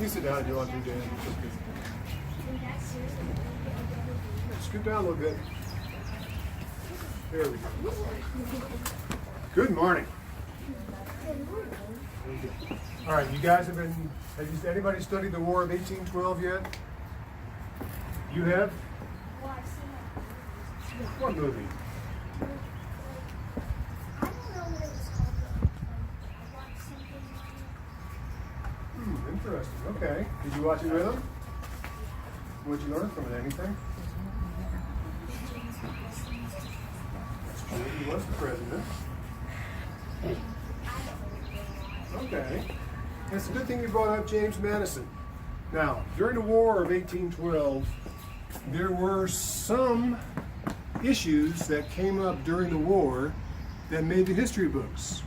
You sit down if you want to, Dan. Scoot down a little bit. There we go. Good morning. All right, you guys has anybody studied the War of 1812 yet? You have? What movie? I don't know what it was called, but I watched something. Interesting. Okay. Did you watch it with them? What did you learn from it? Anything? That's true. He was the president. Okay. It's a good thing you brought up James Madison. Now, during the War of 1812, there were some issues that came up during the war that made the history books.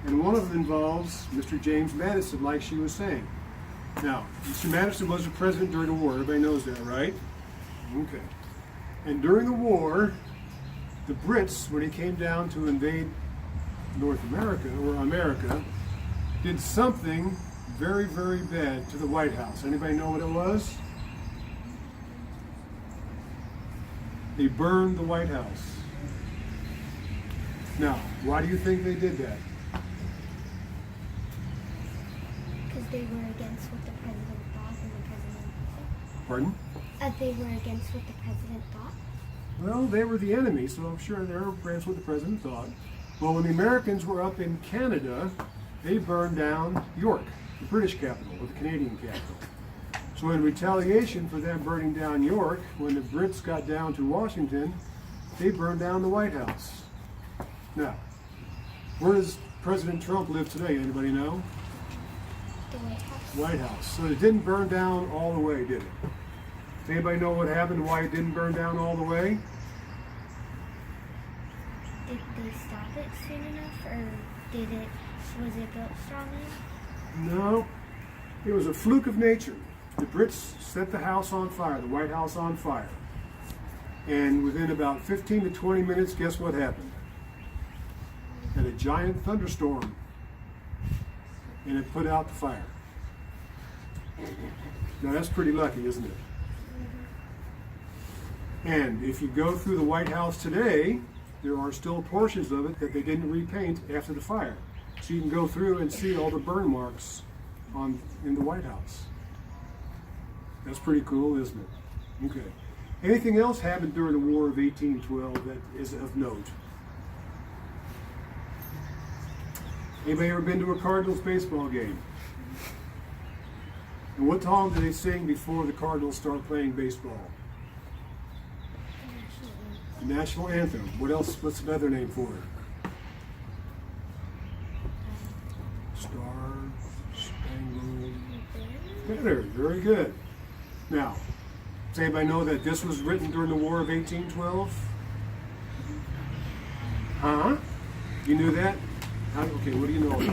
And one of them involves Mr. James Madison, like she was saying. Now, Mr. Madison was the president during the war. Everybody knows that, right? Okay. And during the war, the Brits, when they came down to invade North America, or America, did something very, very bad to the White House. Anybody know what it was? They burned the White House. Now, why do you think they did that? Because they were against what the president thought, and the president. Pardon? They were against what the president thought. Well, they were the enemy, so I'm sure they were against what the president thought. Well, when the Americans were up in Canada, they burned down York, the British capital, or the Canadian capital. So in retaliation for them burning down York, when the Brits got down to Washington, they burned down the White House. Now, where does President Trump live today? Anybody know? The White House. White House. So it didn't burn down all the way, did it? Does anybody know what happened, why it didn't burn down all the way? Did they stop it soon enough, or was it built strong enough? No. It was a fluke of nature. The Brits set the house on fire, the White House on fire. And within about 15 to 20 minutes, guess what happened? Had a giant thunderstorm. And it put out the fire. Now that's pretty lucky, isn't it? And if you go through the White House today, there are still portions of it that they didn't repaint after the fire. So you can go through and see all the burn marks in the White House. That's pretty cool, isn't it? Okay. Anything else happened during the War of 1812 that is of note? Anybody ever been to a Cardinals baseball game? And what song do they sing before the Cardinals start playing baseball? The national anthem. What else? What's another name for it? Star Spangled Banner. Very good. Now, does anybody know that this was written during the War of 1812? Huh? You knew that? Okay, what do you know about it?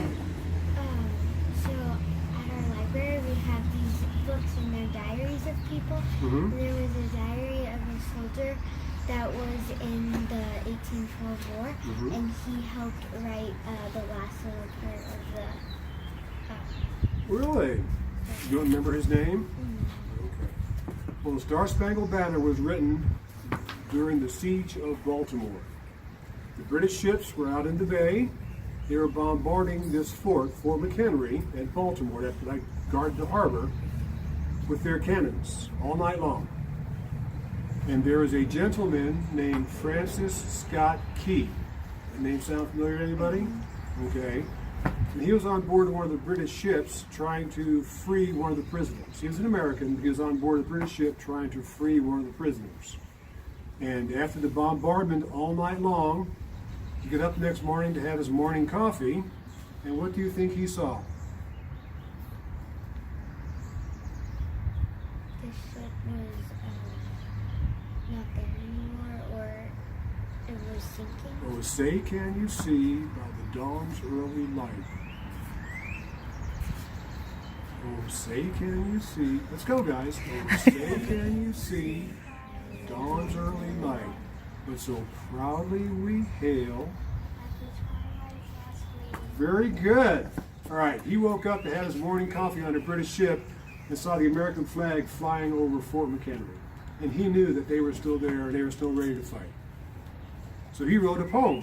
So at our library we have these books and they're diaries of people. Mm-hmm. There was a diary of a soldier that was in the 1812 war, Mm-hmm. and he helped write the last little part of the. Really? You don't remember his name? Mm-hmm. Okay. Well, the Star Spangled Banner was written during the siege of Baltimore. The British ships were out in the bay. They were bombarding this fort, Fort McHenry, at Baltimore, that guarded the harbor, with their cannons all night long. And there is a gentleman named Francis Scott Key. That name sound familiar to anybody? Okay. And he was on board one of the British ships trying to free one of the prisoners. He was an American, but he was on board a British ship trying to free one of the prisoners. And after the bombardment all night long, he got up the next morning to have his morning coffee, and what do you think he saw? The ship was not there anymore, or it was sinking. Oh, say can you see by the dawn's early light. Oh, say can you see. Let's go, guys. Oh, say can you see dawn's early light. But so proudly we hail. Very good. All right, he woke up to have his morning coffee on a British ship and saw the American flag flying over Fort McHenry. And he knew that they were still there and they were still ready to fight. So he wrote a poem.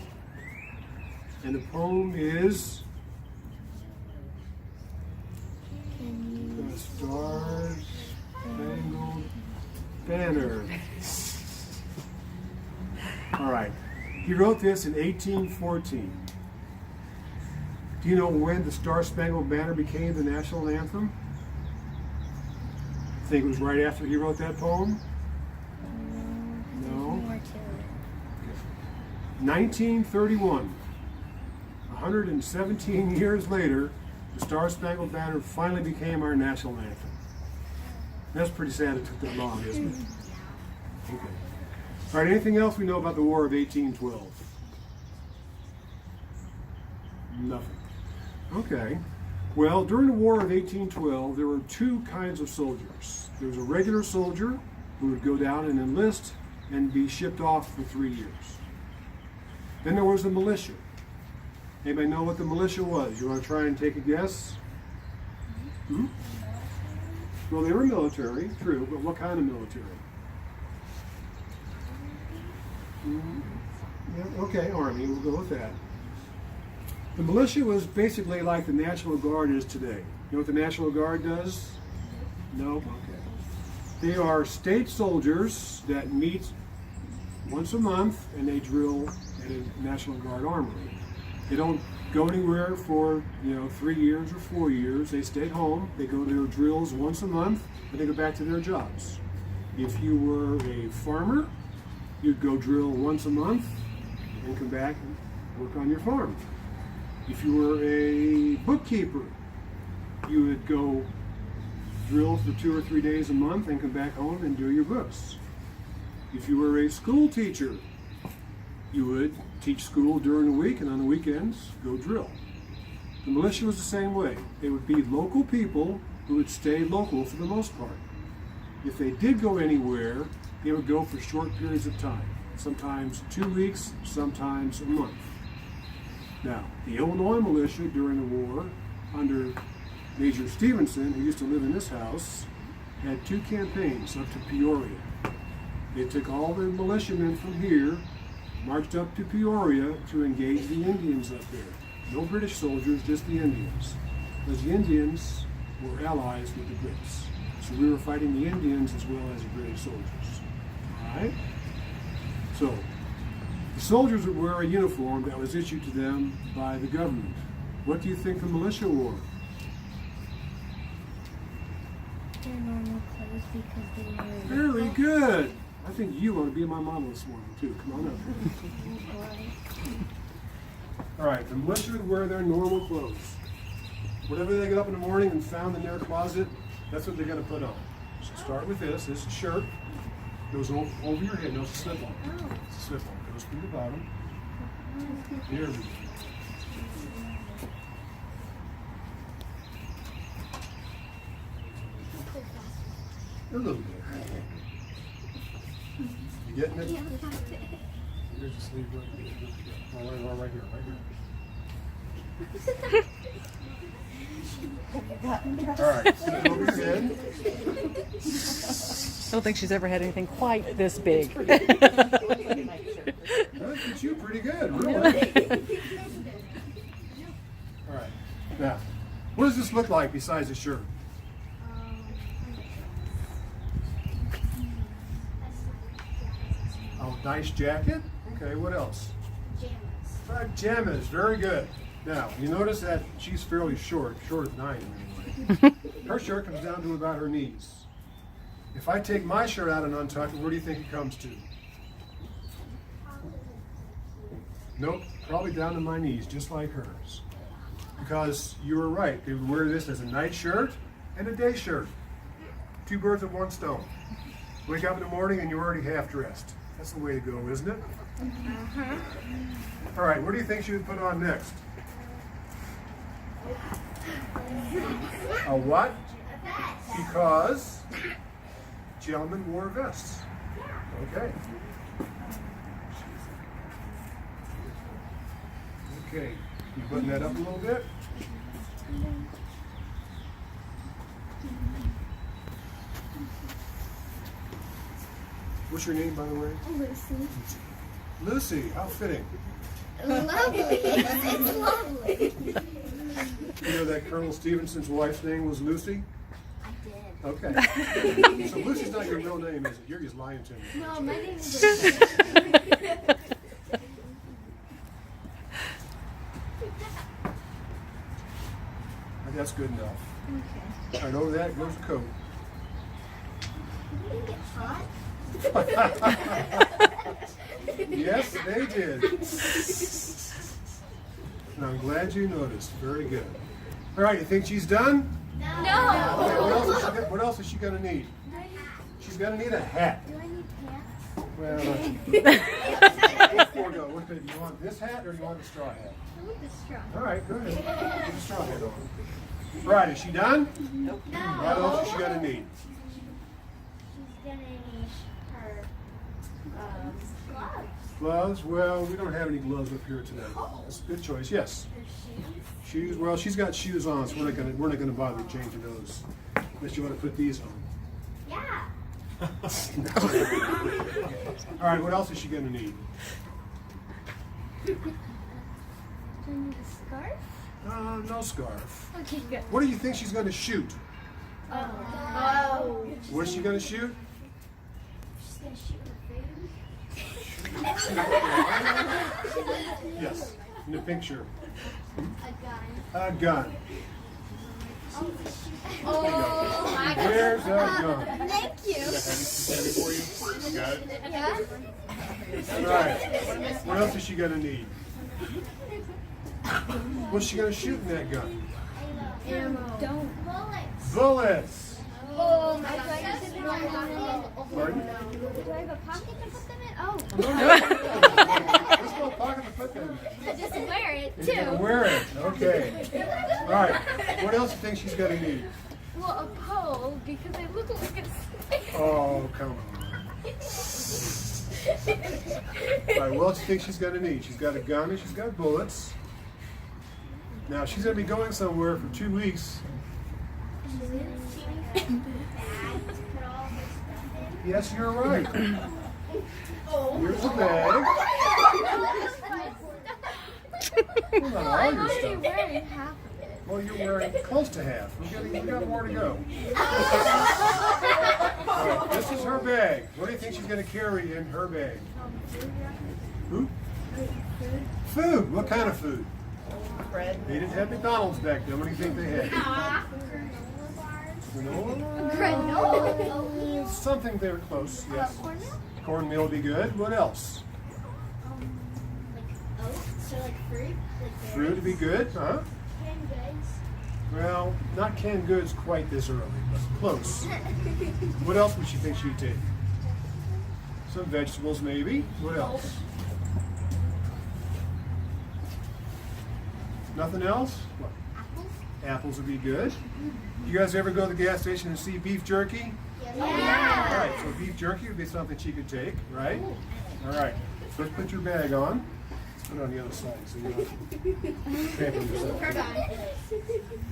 And the poem is The Star-Spangled Banner. All right. He wrote this in 1814. Do you know when the Star-Spangled Banner became the national anthem? I think it was right after he wrote that poem. No. 1931. 117 years later, the Star-Spangled Banner finally became our national anthem. That's pretty sad it took that long, isn't it? Okay. All right, anything else we know about the War of 1812? Nothing. Okay. Well, during the War of 1812, there were two kinds of soldiers. There was a regular soldier who would go down and enlist and be shipped off for 3 years. Then there was the militia. Anybody know what the militia was? You want to try and take a guess? Hmm? Well, they were military, true, but what kind of military? Yeah, okay, Army, we'll go with that. The militia was basically like the National Guard is today. You know what the National Guard does? No? Okay. They are state soldiers that meet once a month and they drill at a National Guard armory. They don't go anywhere for 3 years or 4 years. They stay home. They go to their drills once a month and they go back to their jobs. If you were a farmer, you'd go drill once a month and come back and work on your farm. If you were a bookkeeper, you would go drill for 2 or 3 days a month and come back home and do your books. If you were a school teacher, you would teach school during the week and on the weekends go drill. The militia was the same way. They would be local people who would stay local for the most part. If they did go anywhere, they would go for short periods of time, sometimes 2 weeks, sometimes a month. Now, the Illinois militia during the war, under Major Stephenson, who used to live in this house, had 2 campaigns up to Peoria. They took all the militiamen from here, marched up to Peoria to engage the Indians up there. No British soldiers, just the Indians. Because the Indians were allies with the Brits. So we were fighting the Indians as well as the British soldiers. All right? So, the soldiers would wear a uniform that was issued to them by the government. What do you think the militia wore? Their normal clothes because they were Very good. I think you want to be my model this morning too. Come on up. All right, the militia would wear their normal clothes. Whatever they got up in the morning and found in their closet, that's what they're going to put on. So start with this. This is a shirt. Goes over your head. No, it's a slip-on. It's a slip-on. Goes through the bottom. Here we go. A little bit. You getting it? Here's the sleeve right here. Oh, right here, right here. All right, sit over your head. I don't think she's ever had anything quite this big. That fits you pretty good, really. All right, now, what does this look like besides the shirt? Oh, nice jacket. Okay, what else? Pajamas, very good. Now, you notice that she's fairly short as 9 anyway. Her shirt comes down to about her knees. If I take my shirt out and untuck it, where do you think it comes to? Nope, probably down to my knees, just like hers. Because you were right, they would wear this as a night shirt and a day shirt. 2 birds with 1 stone. Wake up in the morning and you're already half dressed. That's the way to go, isn't it? All right, what do you think she would put on next? A what? Because gentlemen wore vests. Okay. Okay, you button that up a little bit. What's your name, by the way? Lucy. Lucy. How fitting. Lovely. It's lovely. You know that Colonel Stephenson's wife's name was Lucy? I did. Okay. So Lucy's not your real name, is it? You're just lying to me. No, my name is Lucy. That's good enough. Okay. All right, over that goes the coat. Did it get hot? Yes, they did. And I'm glad you noticed. Very good. All right, you think she's done? No. Okay, what else is she going to need? She's going to need a hat. Do I need pants? Well, before we go, do you want this hat or do you want the straw hat? I want the straw. All right, go ahead. Put the straw hat on. Right, is she done? Nope. No. What else is she going to need? She's gonna need her gloves. Gloves? Well, we don't have any gloves up here today. That's a good choice. Yes. Her shoes. Shoes? Well, she's got shoes on, so we're not gonna bother changing those. Unless you want to put these on. Yeah. All right, what else is she gonna need? Do I need a scarf? No scarf. Okay, good. What do you think she's gonna shoot? Oh. What's she gonna shoot? She's gonna shoot her food. Yes, in the picture. A gun. A gun. Oh my God. There's a gun. Thank you. Ready for you? You got it? Yeah. All right. What else is she gonna need? What's she gonna shoot in that gun? Don't. Bullets. Bullets. Oh my God. Pardon? Do I have a pocket to put them in? Oh. Let's go pocket to put them in. I just wear it You're gonna too. wear it. Okay. All right. What else do you think she's gonna need? Well, a pole because I look like a snake. Oh, come on. All right. What else do you think she's gonna need? She's got a gun and she's got bullets. Now she's gonna be going somewhere for 2 weeks. Yes, you're right. Here's a bag. Well, not all your stuff. wearing half of it. Well, you're wearing close to half. We got more to go. All right, this is her bag. What do you think she's going to carry in her bag? Who? Food. What kind of food? Bread. They didn't have McDonald's back then. What do you think they had? Granola? Granola. Something they were close. Yes. Cornmeal? Cornmeal would be good. What else? Like oats, so like fruit. Like Fruit would be good, huh? canned goods. Well, not canned goods quite this early, but close. What else would she think she'd take? Some vegetables, maybe. What else? Nothing else? What? Apples? Apples would be good. You guys ever go to the gas station and see beef jerky? All right, so beef jerky would be something she could take, right? All right, first put your bag on. Put it on the other side so you don't trample yourself.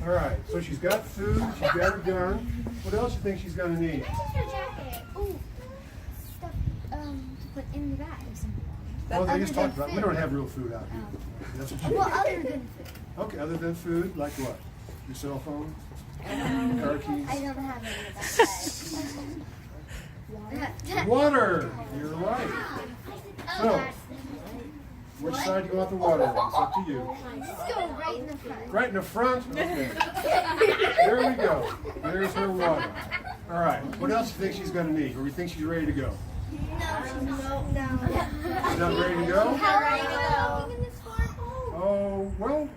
All right, so she's got food, she's got her gun. What else do you think she's going to need? Her jacket. Ooh. Stuff to put in the bag. Well, they just Other talked than about, we food. don't have real food out here. That's what Well, you other than food. Okay, other than food, like what? Your cell phone? Car keys? I don't have any of that. Water! You're right. So, which side do you want the water on? It's up to you. Let's go right in the front. Right in the front? Okay. There we go. There's her water. All right. What else do you think she's going to need? Or you think she's ready to go? No. She's not ready to go? How are you walking in this far? Oh, well,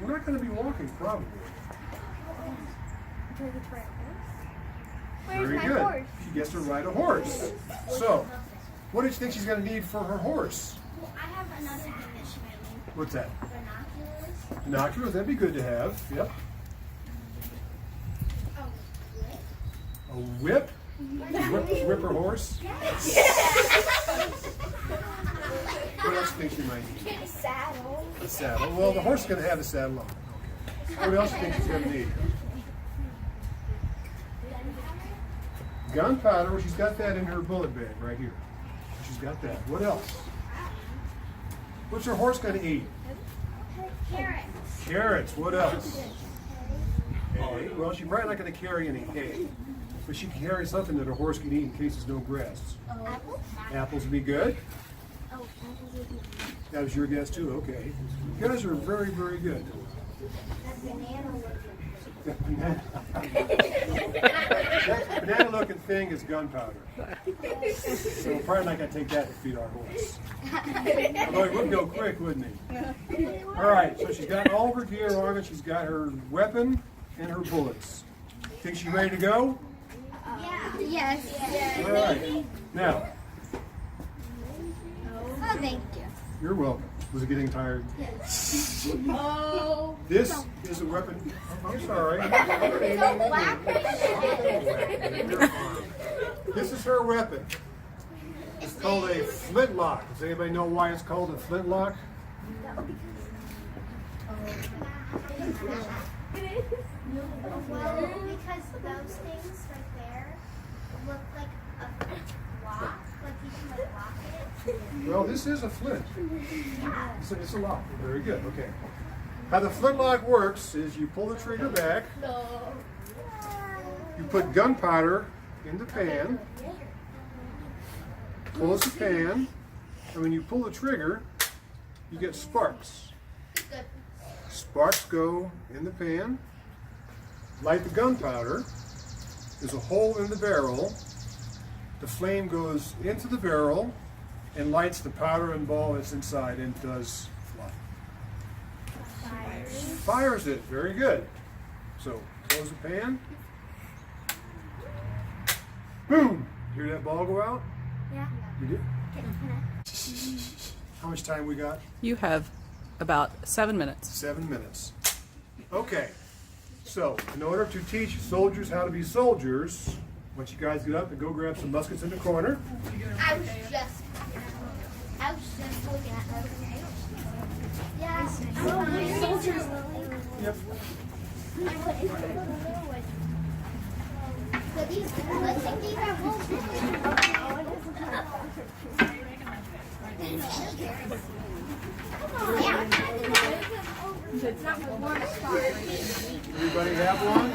we're not going to be walking, probably. Do I get to ride a horse? Very Where's my good. horse? She gets to ride a horse. So, what do you think she's going to need for her horse? Well, I have another thing that she might need. What's that? Binoculars. Binoculars, that'd be good to have. Yep. Oh, A whip? Whip her horse? What else do you think she might need? a saddle. A saddle. Well, the horse is going to have a saddle on. Okay. What else do you think she's going to need? gunpowder. Well, she's got that in her bullet bag right here. She's got that. What else? What's her horse going to eat? Carrots. Carrots. What else? Hay. Well, she's probably not going to carry any hay, but she can carry something that a horse can eat in case there's no grass. Apples? Apples would be good. Oh, apples would be good. That was your guess too. Okay. You guys are very, very good. That banana That banana-looking thing is gunpowder. So we're probably not going to take that to feed our horse. Although he would go quick, wouldn't he? All right, so she's got all of her gear on it. She's got her weapon and her bullets. Think she's ready to go? Yes. All right. Now, Oh, thank you. you're welcome. Was it getting tired? Oh. This is a weapon. Oh, I'm sorry. This is her weapon. It's called a flintlock. Does anybody know why it's called a flintlock? Well, because those things right there look like a lock, like you can like lock it. Well, this is a flint. It's a lock. Very good. Okay. How the flintlock works is you pull the trigger back, you put gunpowder in the pan, close the pan, and when you pull the trigger, you get sparks. Sparks go in the pan, light the gunpowder. There's a hole in the barrel. The flame goes into the barrel and lights the powder and ball that's inside and does what? Fires it. Very good. So close the pan. Boom! Hear that ball go out? Yeah. You did? How much time we got? You have about 7 minutes. 7 minutes. Okay. So, in order to teach soldiers how to be soldiers, once you guys get up and go grab some muskets in the corner. I was just looking at those. Yeah. Soldiers. Yep. So these, let's think these are Everybody have one?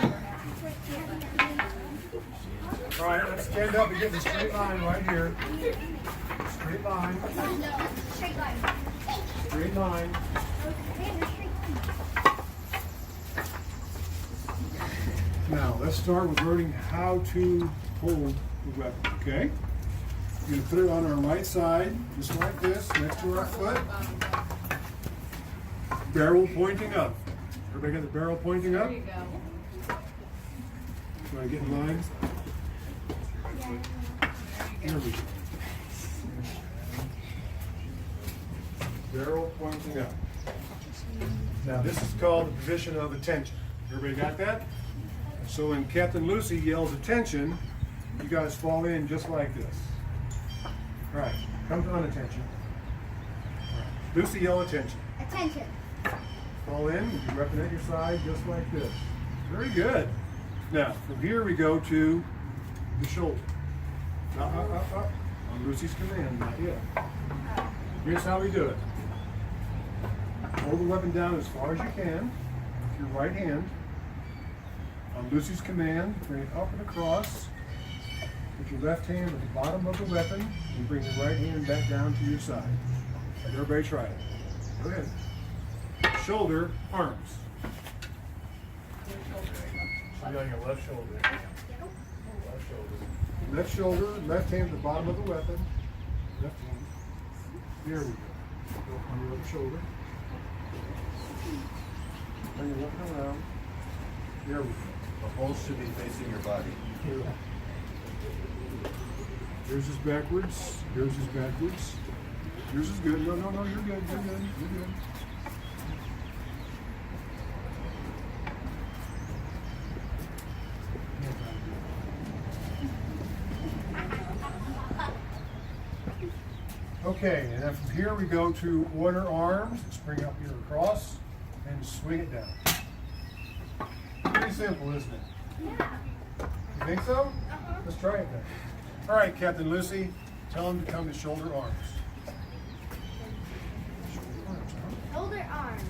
All right, let's stand up and get in a straight line right here. Straight line. Straight line. Now, let's start with learning how to hold the weapon, okay? You're going to put it on our right side, just like this, next to our foot. Barrel pointing up. Everybody got the barrel pointing up? There you go. Want to get in line? There we go. Barrel pointing up. Now this is called the position of attention. Everybody got that? So when Captain Lucy yells attention, you guys fall in just like this. All right, come to unattention. All right. Lucy, yell attention. attention. Fall in, you weapon at your side just like this. Very good. Now, from here we go to the shoulder. Up. On Lucy's command, not yet. Here's how we do it. Hold the weapon down as far as you can with your right hand. On Lucy's command, bring it up and across. Put your left hand at the bottom of the weapon and bring the right hand back down to your side. Let everybody try it. Go ahead. Shoulder, arms. On your left shoulder. Left shoulder. Left shoulder, left hand at the bottom of the weapon. Left hand. There we go. Go on your left shoulder. Turn your left hand around. There we go. The holes should be facing your body. Yours is backwards. Yours is backwards. Yours is good. No, you're good. You're good. You're good. Okay, and then from here we go to order arms. Just bring up here across and swing it down. Pretty simple, isn't it? Yeah. You think so? Let's try it then. All right, Captain Lucy, tell him to come to shoulder arms. Shoulder arms, huh? Shoulder arms.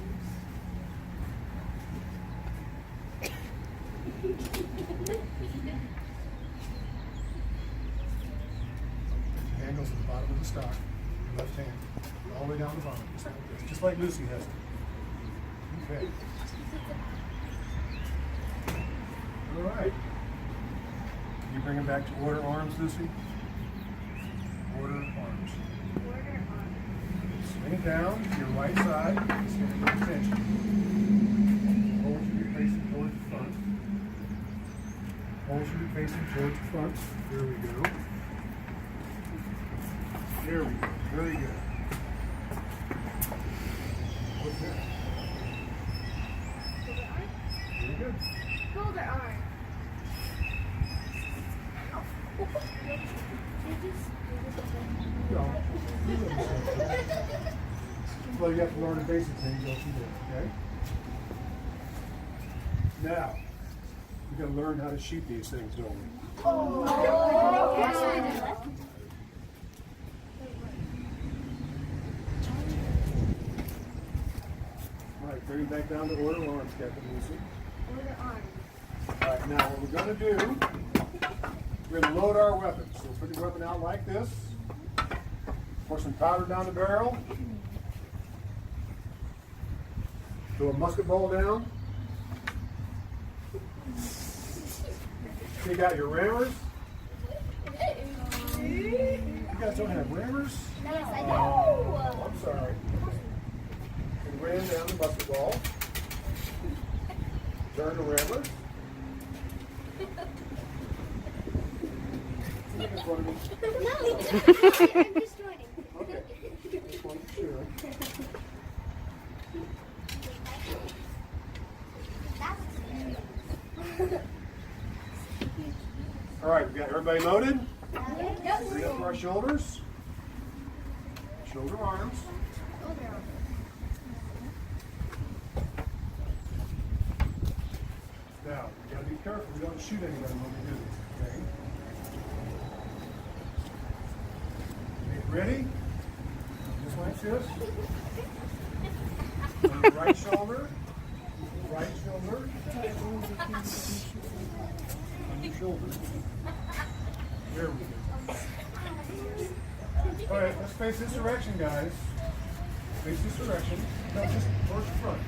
Handles at the bottom of the stock, your left hand, all the way down the bottom, just like Lucy has it. Okay. All right. Can you bring him back to order arms, Lucy? Order arms. Order arms. Swing it down to your right side. It's going to get attention. Hold should be facing towards the front. Hold should be facing towards the front. There we go. There we go. Very good. What's that? Shoulder arms. Very good. Shoulder arms. No. Well, you have to learn the basic things, don't you do, okay? Now, we got to learn how to shoot these things, don't we? All right, bring it back down to order arms, Captain Lucy. Order arms. All right, now what we're going to do, we're going to load our weapon. So we'll put the weapon out like this. Pour some powder down the barrel. Throw a musket ball down. You got your rammers. You guys don't have rammers? Yes, I do. Oh, I'm sorry. And ram down the musket ball. Turn the rammers. Look in front of me. No, I'm just joining. Okay. Just wanted to cheer. All right, we got everybody loaded. Bring up to our shoulders. Shoulder arms. Now, we gotta be careful. We don't shoot anybody when we do this, okay? Okay, ready? Just like this. On the right shoulder. Right shoulder. On your shoulder. There we go. All right, let's face this direction, guys. Face this direction. No, just towards the front.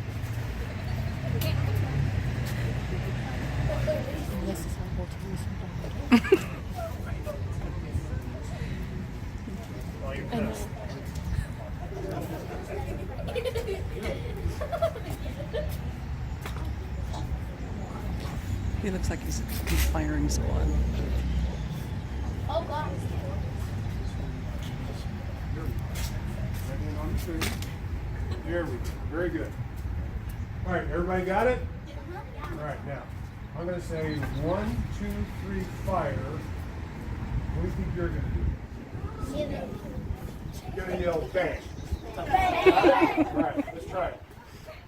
While you're done. He looks like he's firing squad. Oh, God. Right hand on the trigger. There we go. Very good. All right, everybody got it? All right, now, I'm going to say 1, 2, 3, fire. What do you think you're going to do? You're going to yell bang. All right, let's try it.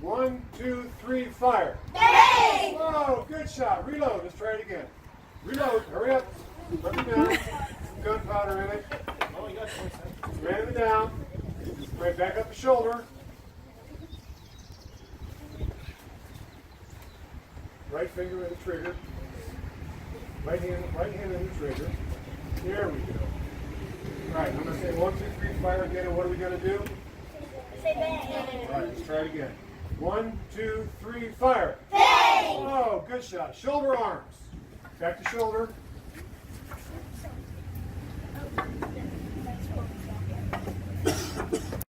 1, 2, 3, fire. Bang! Whoa, good shot. Reload. Let's try it again. Reload. Hurry up. Put it down. Some gunpowder in it. Ram it down. Right back up the shoulder. Right finger in the trigger. Right hand in the trigger. There we go. All right, I'm going to say 1, 2, 3, fire again. And what are we going to do? Say bang. All right, let's try it again. 1, 2, 3, fire. Bang! Oh, good shot. Shoulder arms. Back to shoulder.